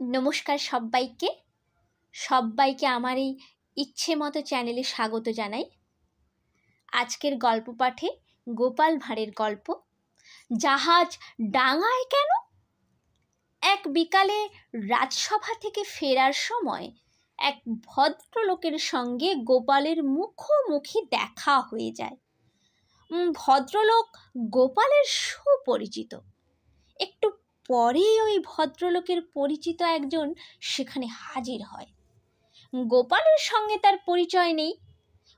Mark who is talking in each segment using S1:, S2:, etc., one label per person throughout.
S1: নমস্কার সব্বাইকে সব্বাইকে আমার এই ইচ্ছে মতো চ্যানেলে স্বাগত জানাই। আজকের গল্প পাঠে গোপাল ভাঁড়ের গল্প জাহাজ ডাঙায় কেন। এক বিকালে রাজসভা থেকে ফেরার সময় এক ভদ্রলোকের সঙ্গে গোপালের মুখোমুখি দেখা হয়ে যায়। ভদ্রলোক গোপালের সুপরিচিত। একটু পরেই ওই ভদ্রলোকের পরিচিত একজন সেখানে হাজির হয়। গোপালের সঙ্গে তার পরিচয় নেই।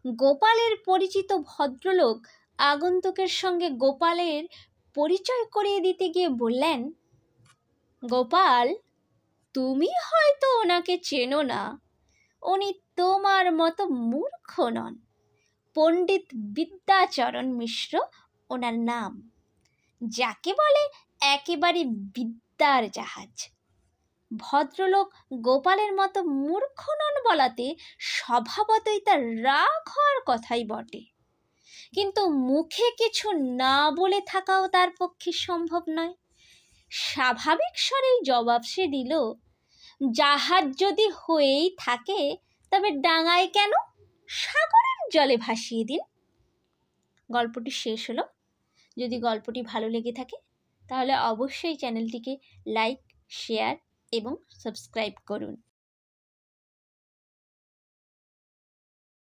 S1: গোপালের পরিচিত ভদ্রলোক আগন্তুকের সঙ্গে গোপালের পরিচয় করিয়ে দিতে গিয়ে বললেন, গোপাল, তুমি হয়তো ওনাকে চেনো না। উনি তোমার মতো মূর্খ নন। পণ্ডিত বিদ্যাচরণ মিশ্র ওনার নাম, যাকে বলে একেবারে বিদ্যার জাহাজ। ভদ্রলোক গোপালের মতো মূর্খ নন বলাতে স্বভাবতই তার রাগ হওয়ার কথাই বটে, কিন্তু মুখে কিছু না বলে থাকাও তার পক্ষে সম্ভব নয়। স্বাভাবিক স্বরেই জবাব সে দিল, জাহাজ যদি হয়েই থাকে তবে ডাঙায় কেন, সাগরের জলে ভাসিয়ে দিন। গল্পটি শেষ হলো। যদি গল্পটি ভালো লেগে থাকে তাহলে অবশ্যই চ্যানেলটিকে লাইক, শেয়ার এবং সাবস্ক্রাইব করুন।